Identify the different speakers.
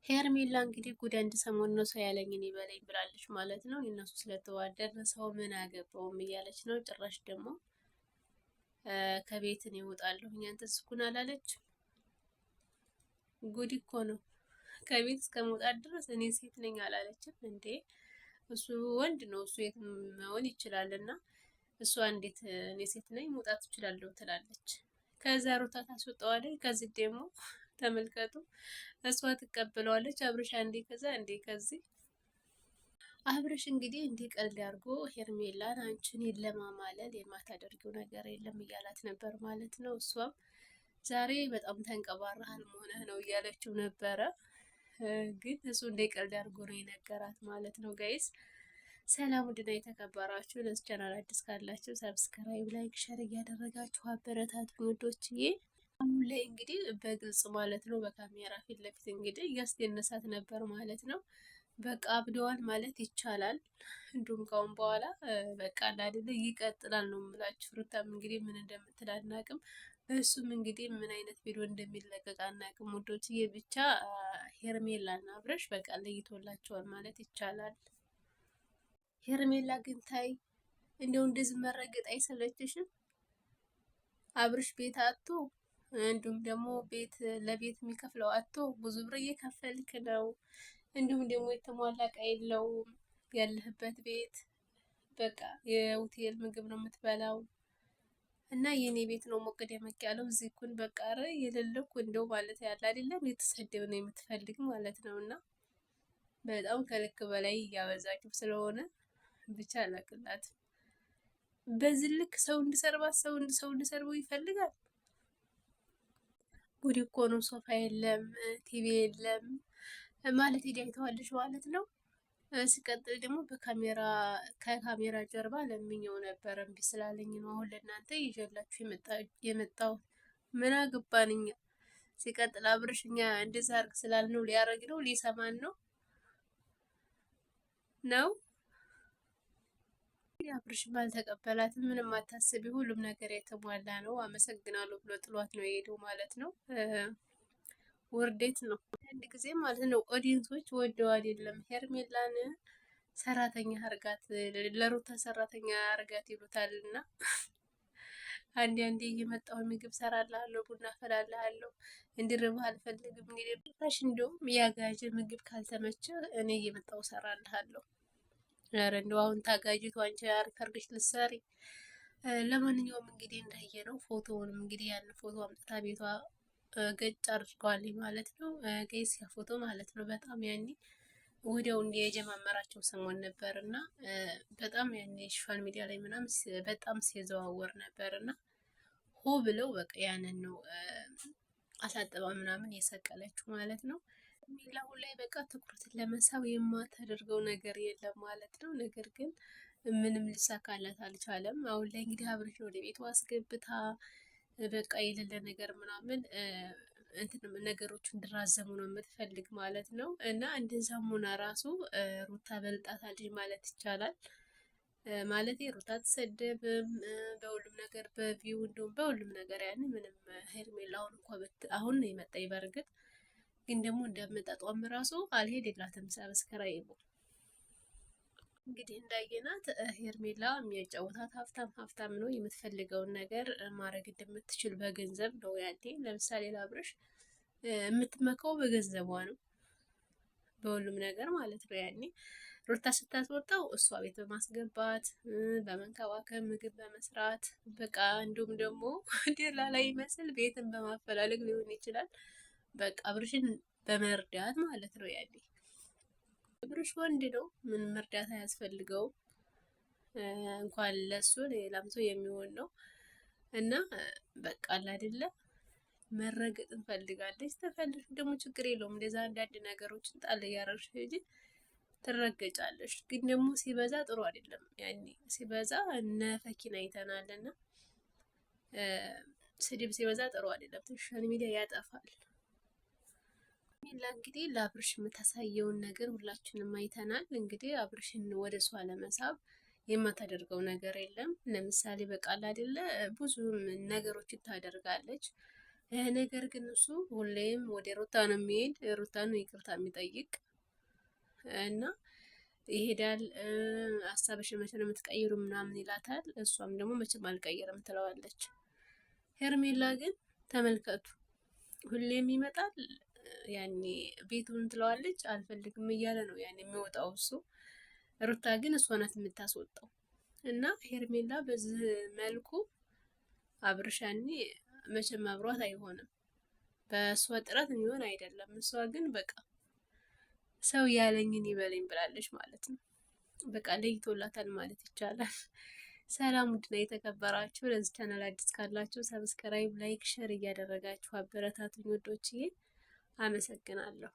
Speaker 1: ሄርሜላ እንግዲህ ጉድ አንድ ሰሞን ነው ሰው ያለኝን ይበለኝ ብላለች ማለት ነው። እነሱ ስለተዋደድን ሰው ምን አገባውም እያለች ነው። ጭራሽ ደግሞ ከቤት እኔ እወጣለሁ አንተ ስኩን አላለች። ጉድ እኮ ነው። ከቤት እስከ መውጣት ድረስ እኔ ሴት ነኝ አላለችም እንዴ? እሱ ወንድ ነው፣ እሱ የት መሆን ይችላልና እሷ እንዴት እኔ ሴት ነኝ መውጣት እችላለሁ ትላለች። ከዛ ሩታ ታስወጣዋለች። ከዚህ ደግሞ ተመልከቱ፣ እሷ ትቀበለዋለች። አብርሽ አንዴ ከዛ አንዴ ከዚህ። አብርሽ እንግዲህ እንዲህ ቀልድ አድርጎ ሄርሜላን አንቺን ይለማማለል የማታደርጊው ነገር የለም እያላት ነበር ማለት ነው። እሷም ዛሬ በጣም ተንቀባራሃል መሆንህ ነው እያለችው ነበረ። ግን እሱ እንደ ቀልድ አድርጎ ነው የነገራት ማለት ነው። ጋይስ ሰላም ውድና የተከበራችሁ ለዚህ ቻናል አዲስ ካላችሁ ሰብስክራይብ፣ ላይክ፣ ሸር እያደረጋችሁ አበረታቱኝ ውዶችዬ። አሁን ላይ እንግዲህ በግልጽ ማለት ነው በካሜራ ፊት ለፊት እንግዲህ እያስደነሳት ነበር ማለት ነው። በቃ አብደዋል ማለት ይቻላል። እንዲሁም ካሁን በኋላ በቃ አይደለ ይቀጥላል ነው የምላችሁ። ሩታም እንግዲህ ምን እንደምትል አናውቅም። በእሱም እንግዲህ ምን አይነት ቪዲዮ እንደሚለቀቅ አናውቅም ውዶችዬ። ብቻ ሄርሜላና አብርሽ በቃ ለይቶላቸዋል ማለት ይቻላል። ሄርሜላ ግን ታይ እንደው እንደዚህ መረገጥ አይሰለችሽም? አብርሽ ቤት አጥቶ እንዲሁም ደግሞ ለቤት የሚከፍለው አጥቶ ብዙ ብር እየከፈልክ ነው። እንዲሁም ደግሞ የተሟላ እቃ የለውም ያለህበት ቤት። በቃ የሆቴል ምግብ ነው የምትበላው እና የኔ ቤት ነው ሞቅ ደመቅ ያለው። እዚህ ኩን በቃ ኧረ የሌለኩ እንደው ማለት ያለ አይደለም የተሰደብ ነው የምትፈልግ ማለት ነው። እና በጣም ከልክ በላይ እያበዛችሁ ስለሆነ ብቻ አላቅላት። በዚህ ልክ ሰው እንዲሰርባት ሰው እንዲሰርበው ይፈልጋል። ጉድ እኮ ነው። ሶፋ የለም፣ ቲቪ የለም ማለት አይተዋለች ማለት ነው። ሲቀጥል ደግሞ ከካሜራ ጀርባ ለምኘው ነበር እምቢ ስላለኝ ነው አሁን ለእናንተ ይዤላችሁ የመጣው። ምን አገባን እኛ። ሲቀጥል አብርሽ እኛ እንደዛ አርግ ስላልነው ሊያረግ ነው ሊሰማን ነው። አብርሽ ባልተቀበላትም ምንም አታስቢ፣ ሁሉም ነገር የተሟላ ነው አመሰግናለሁ ብሎ ጥሏት ነው የሄደው ማለት ነው። ውርዴት ነው አንድ ጊዜ ማለት ነው። ኦዲየንሶች ወደው አይደለም ሄርሜላን ሰራተኛ አርጋት፣ ለሩታ ሰራተኛ አርጋት ይሉታልና አንዴ እየመጣሁ ምግብ ሰራልሃለሁ፣ ቡና አፈላልሃለሁ፣ እንዲርብህ አልፈልግም። እንግዲህ እንደውም ያጋዥ ምግብ ካልተመቸ እኔ እየመጣሁ ሰራልሃለሁ። ኧረ እንደው አሁን ታጋጅቱ አንቺ አርፈርግሽ ልትሰሪ። ለማንኛውም እንግዲህ እንዳየነው ፎቶውንም እንግዲህ ያን ፎቶ አምጥታ ቤቷ ገጭ አድርገዋለኝ ማለት ነው። ገይስ ያ ፎቶ ማለት ነው በጣም ያኔ ወዲያው እንዲህ የጀማመራቸው ሰሞን ነበር እና በጣም ያኔ ሶሻል ሚዲያ ላይ ምናምን በጣም ሲዘዋወር ነበር እና ሆ ብለው በቃ ያንን ነው አሳጥባ ምናምን የሰቀለችው ማለት ነው። አሁን ላይ በቃ ትኩረትን ለመሳብ የማታደርገው ነገር የለም ማለት ነው። ነገር ግን ምንም ሊሳካላት አልቻለም። አሁን ላይ እንግዲህ አብርሽ ወደ ቤቱ አስገብታ በቃ የሌለ ነገር ምናምን ነገሮች እንዲራዘሙ ነው የምትፈልግ ማለት ነው። እና እንደዛም ሆና ራሱ ሩታ በልጣታለች ማለት ይቻላል። ማለት ሩታ አትሰደብም በሁሉም ነገር በቪው እንዲሁም በሁሉም ነገር ያን ምንም ሄርሜላ አሁን ነው የመጣኝ በርግጥ ግን ደግሞ እንደምጠጧም ራሱ አልሄድላትም ሰብስክራይቡ። እንግዲህ እንዳየናት ሄርሜላ የሚያጫውታት ሀብታም ነው። የምትፈልገውን ነገር ማድረግ እንደምትችል በገንዘብ ነው። ያኔ ለምሳሌ ለአብርሽ የምትመካው በገንዘቧ ነው በሁሉም ነገር ማለት ነው። ያኔ ሩታ ስታስወጣው እሷ ቤት በማስገባት በመንከባከብ ምግብ በመስራት በቃ እንዲሁም ደግሞ ደላላ ይመስል ቤትን በማፈላለግ ሊሆን ይችላል። በቃ አብርሽን በመርዳት ማለት ነው። ያኔ አብርሽ ወንድ ነው፣ ምንም እርዳታ አያስፈልገውም። እንኳን ለሱ ሌላም ሰው የሚሆን ነው እና በቃ አይደለ መረገጥ እንፈልጋለች። ተፈልሽ ደግሞ ችግር የለውም። እንደዛ አንዳንድ ነገሮችን ጣል እያረግሽ እንጂ ትረገጫለሽ። ግን ደግሞ ሲበዛ ጥሩ አይደለም። ያኔ ሲበዛ እነ ፈኪን አይተናልና ስድብ ሲበዛ ጥሩ አይደለም። ሶሻል ሚዲያ ያጠፋል። እንግዲህ ለአብርሽ የምታሳየውን ነገር ሁላችንም አይተናል። እንግዲህ አብርሽን ወደ እሷ ለመሳብ የማታደርገው ነገር የለም። ለምሳሌ በቃል አይደለ ብዙ ነገሮችን ታደርጋለች። ነገር ግን እሱ ሁሌም ወደ ሩታ ነው የሚሄድ፣ ሩታ ነው ይቅርታ የሚጠይቅ እና ይሄዳል። ሀሳብሽን መቼ ነው የምትቀይሩ ምናምን ይላታል። እሷም ደግሞ መቼም አልቀይርም ትለዋለች። ሄርሜላ ግን ተመልከቱ፣ ሁሌም ይመጣል ያኔ ቤቱን ትለዋለች፣ አልፈልግም እያለ ነው ያኔ የሚወጣው እሱ። ሩታ ግን እሷ ናት የምታስወጣው። እና ሄርሜላ በዚህ መልኩ አብርሻኔ መቼም አብሯት አይሆንም። በእሷ ጥረት የሚሆን አይደለም። እሷ ግን በቃ ሰው ያለኝን ይበለኝ ብላለች ማለት ነው። በቃ ለይቶላታል ማለት ይቻላል። ሰላም ውድና የተከበራችሁ ለዚህ ቻናል አዲስ ካላችሁ ሰብስክራይብ፣ ላይክ፣ ሼር እያደረጋችሁ አበረታቱኝ ወዶችዬ። አመሰግናለሁ።